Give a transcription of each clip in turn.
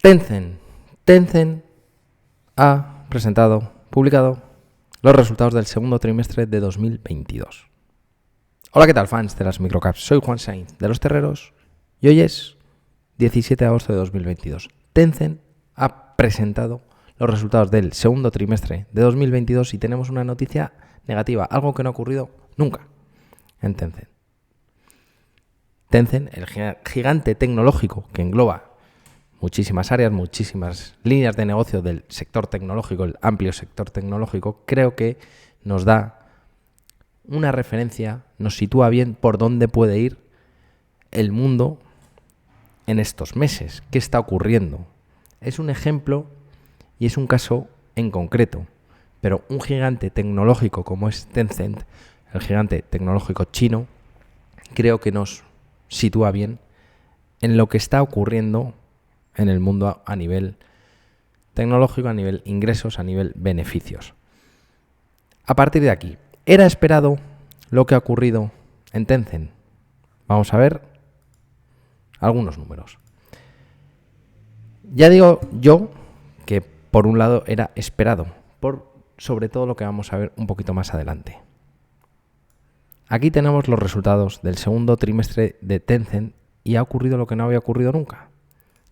Tencent ha publicado los resultados del segundo trimestre de 2022. Hola, ¿qué tal, fans de las microcaps? Soy Juan Sainz de Los Terreros y hoy es 17 de agosto de 2022. Tencent ha presentado los resultados del segundo trimestre de 2022 y tenemos una noticia negativa, algo que no ha ocurrido nunca en Tencent. Tencent, el gigante tecnológico que engloba muchísimas áreas, muchísimas líneas de negocio del sector tecnológico, el amplio sector tecnológico, creo que nos da una referencia, nos sitúa bien por dónde puede ir el mundo en estos meses. ¿Qué está ocurriendo? Es un ejemplo y es un caso en concreto, pero un gigante tecnológico como es Tencent, el gigante tecnológico chino, creo que nos sitúa bien en lo que está ocurriendo en el mundo a nivel tecnológico, a nivel ingresos, a nivel beneficios. A partir de aquí, ¿era esperado lo que ha ocurrido en Tencent? Vamos a ver algunos números. Ya digo yo que por un lado era esperado, por sobre todo lo que vamos a ver un poquito más adelante. Aquí tenemos los resultados del segundo trimestre de Tencent y ha ocurrido lo que no había ocurrido nunca.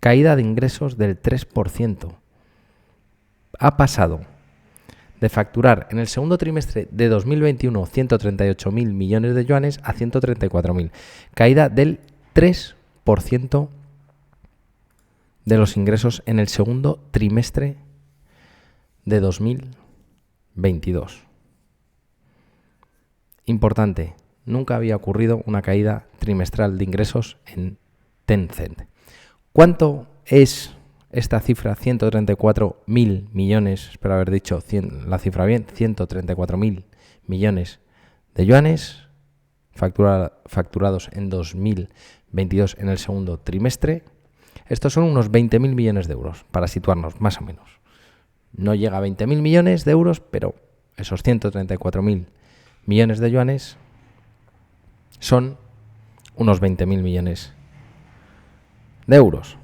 Caída de ingresos del 3%. Ha pasado de facturar en el segundo trimestre de 2021 138.000 millones de yuanes a 134.000. Caída del 3% de los ingresos en el segundo trimestre de 2022. Importante, nunca había ocurrido una caída trimestral de ingresos en Tencent. ¿Cuánto es esta cifra? 134.000 millones, espero haber dicho la cifra bien, 134.000 millones de yuanes facturados en 2022 en el segundo trimestre. Estos son unos 20.000 millones de euros, para situarnos más o menos. No llega a 20.000 millones de euros, pero esos 134.000 millones de yuanes son unos 20.000 millones de euros.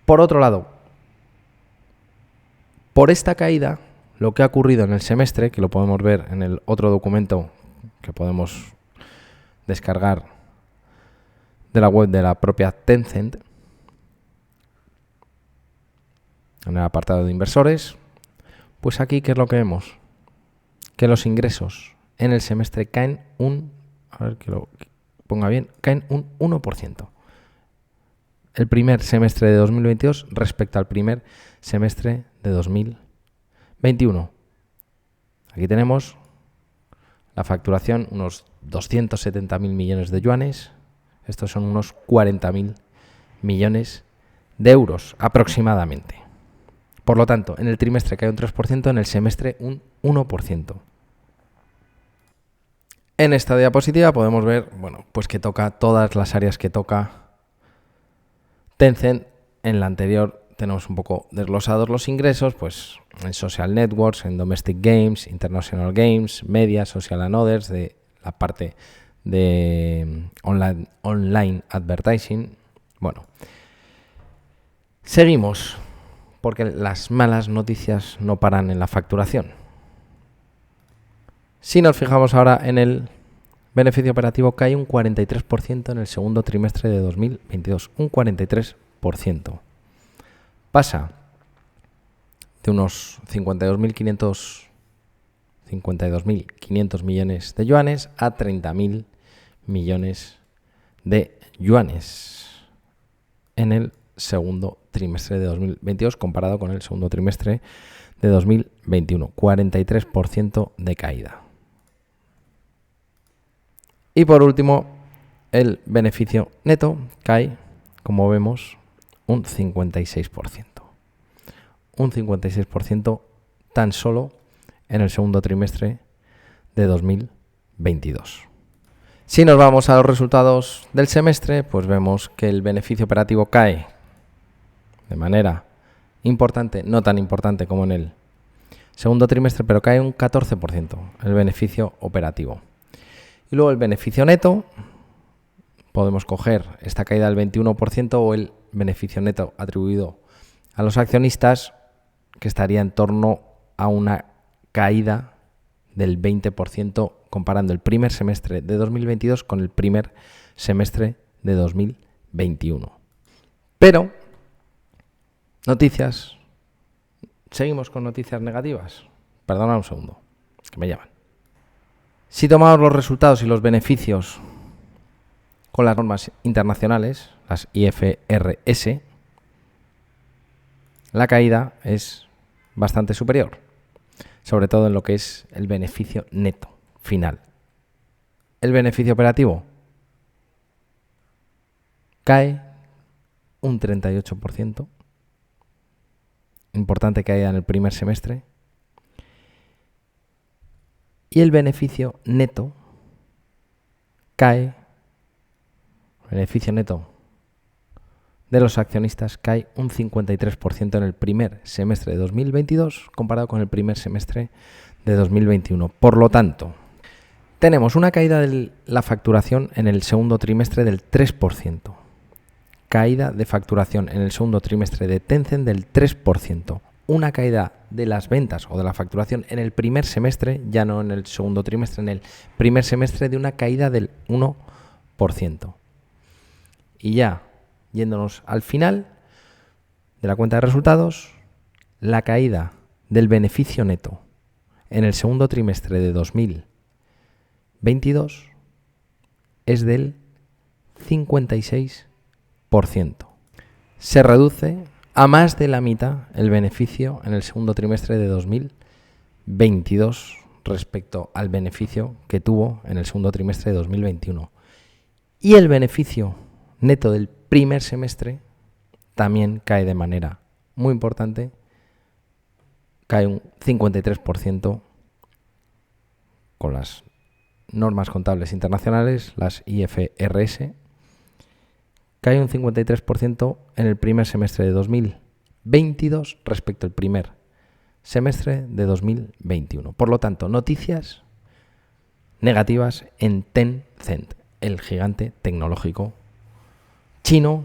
Por otro lado, por esta caída, lo que ha ocurrido en el semestre, que lo podemos ver en el otro documento que podemos descargar de la web de la propia Tencent, en el apartado de inversores, pues aquí, ¿qué es lo que vemos? Que los ingresos en el semestre caen caen un 1%. El primer semestre de 2022 respecto al primer semestre de 2021. Aquí tenemos la facturación, unos 270.000 millones de yuanes. Estos son unos 40.000 millones de euros aproximadamente. Por lo tanto, en el trimestre cae un 3%, en el semestre un 1%. En esta diapositiva podemos ver, pues que toca todas las áreas que toca Tencent. En la anterior tenemos un poco desglosados los ingresos, pues en Social Networks, en Domestic Games, International Games, Media, Social and Others, de la parte de online advertising. Seguimos, porque las malas noticias no paran en la facturación. Si nos fijamos ahora en el beneficio operativo, cae un 43% en el segundo trimestre de 2022. Un 43%. Pasa de unos 52.500 millones de yuanes a 30.000 millones de yuanes en el segundo trimestre de 2022 comparado con el segundo trimestre de 2021. 43% de caída. Y por último, el beneficio neto cae, como vemos, un 56%. Un 56% tan solo en el segundo trimestre de 2022. Si nos vamos a los resultados del semestre, pues vemos que el beneficio operativo cae de manera importante, no tan importante como en el segundo trimestre, pero cae un 14% el beneficio operativo. Y luego el beneficio neto, podemos coger esta caída del 21% o el beneficio neto atribuido a los accionistas, que estaría en torno a una caída del 20% comparando el primer semestre de 2022 con el primer semestre de 2021. Pero, noticias. Seguimos con noticias negativas. Perdona un segundo, que me llaman. Si tomamos los resultados y los beneficios con las normas internacionales, las IFRS, la caída es bastante superior, sobre todo en lo que es el beneficio neto final. El beneficio operativo cae un 38%, importante caída en el primer semestre, y el beneficio neto cae, beneficio neto de los accionistas cae un 53% en el primer semestre de 2022 comparado con el primer semestre de 2021. Por lo tanto, tenemos una caída de la facturación en el segundo trimestre del 3%. Caída de facturación en el segundo trimestre de Tencent del 3%. Una caída de las ventas o de la facturación en el primer semestre, ya no en el segundo trimestre, en el primer semestre de una caída del 1%. Y ya, yéndonos al final de la cuenta de resultados, la caída del beneficio neto en el segundo trimestre de 2022 es del 56%. Se reduce a más de la mitad el beneficio en el segundo trimestre de 2022 respecto al beneficio que tuvo en el segundo trimestre de 2021. Y el beneficio neto del primer semestre también cae de manera muy importante, cae un 53% con las normas contables internacionales, las IFRS, cae un 53% en el primer semestre de 2022 respecto al primer semestre de 2021. Por lo tanto, noticias negativas en Tencent, el gigante tecnológico chino.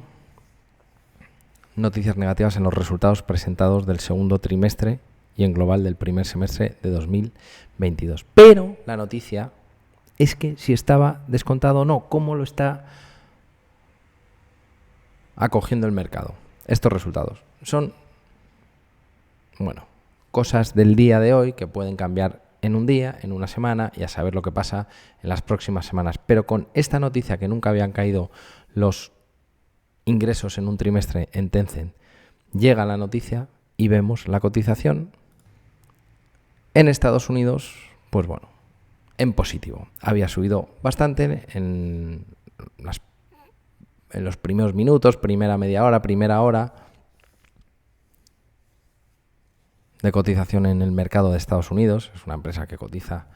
Noticias negativas en los resultados presentados del segundo trimestre y en global del primer semestre de 2022. Pero la noticia es que si estaba descontado o no, cómo lo está acogiendo el mercado. Estos resultados son, cosas del día de hoy que pueden cambiar en un día, en una semana, y a saber lo que pasa en las próximas semanas. Pero con esta noticia, que nunca habían caído los ingresos en un trimestre en Tencent, llega la noticia y vemos la cotización en Estados Unidos, en positivo. Había subido bastante en los primeros minutos, primera media hora, primera hora de cotización en el mercado de Estados Unidos. Es una empresa que cotiza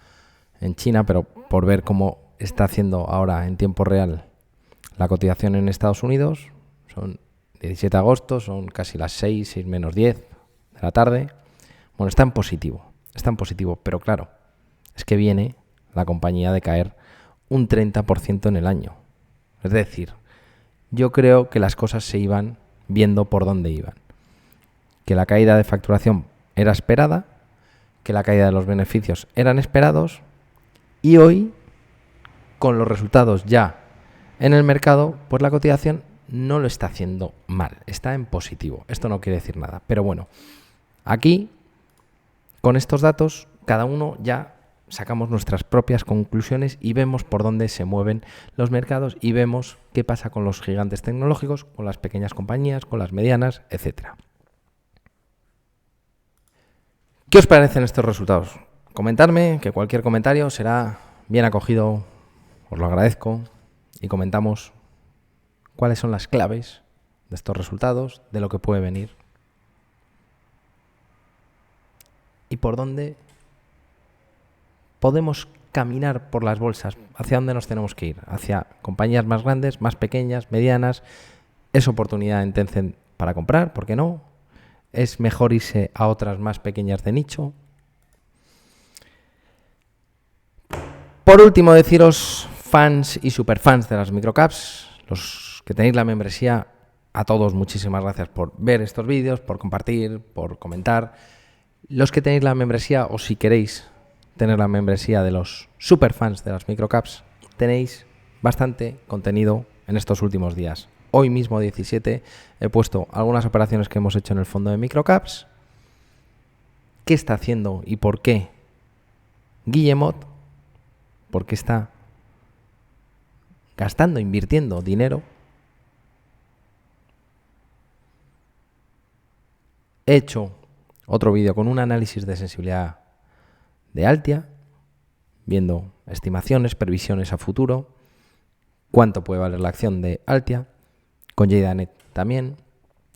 en China, pero por ver cómo está haciendo ahora en tiempo real la cotización en Estados Unidos, son 17 de agosto, son casi las 6 menos 10 de la tarde. Está en positivo, pero claro, es que viene la compañía de caer un 30% en el año. Es decir, yo creo que las cosas se iban viendo por dónde iban. Que la caída de facturación era esperada, que la caída de los beneficios eran esperados, y hoy, con los resultados ya en el mercado, pues la cotización no lo está haciendo mal, está en positivo. Esto no quiere decir nada, pero aquí, con estos datos, cada uno ya sacamos nuestras propias conclusiones y vemos por dónde se mueven los mercados y vemos qué pasa con los gigantes tecnológicos, con las pequeñas compañías, con las medianas, etcétera. ¿Qué os parecen estos resultados? Comentadme, que cualquier comentario será bien acogido, os lo agradezco, y comentamos cuáles son las claves de estos resultados, de lo que puede venir y por dónde podemos caminar por las bolsas, hacia dónde nos tenemos que ir, hacia compañías más grandes, más pequeñas, medianas. ¿Es oportunidad en Tencent para comprar? ¿Por qué no? ¿Es mejor irse a otras más pequeñas de nicho? Por último, deciros, fans y superfans de las microcaps, los que tenéis la membresía, a todos muchísimas gracias por ver estos vídeos, por compartir, por comentar. Los que tenéis la membresía, o si queréis tener la membresía de los superfans de las microcaps, tenéis bastante contenido en estos últimos días. Hoy mismo, 17, he puesto algunas operaciones que hemos hecho en el fondo de microcaps. ¿Qué está haciendo y por qué Guillemot? ¿Por qué está gastando, invirtiendo dinero? He hecho otro vídeo con un análisis de sensibilidad de Altia, viendo estimaciones, previsiones a futuro, cuánto puede valer la acción de Altia, con JDanet también.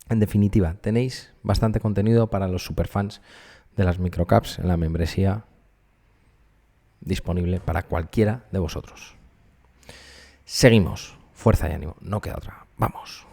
En definitiva, tenéis bastante contenido para los superfans de las microcaps en la membresía disponible para cualquiera de vosotros. Seguimos, fuerza y ánimo, no queda otra, vamos.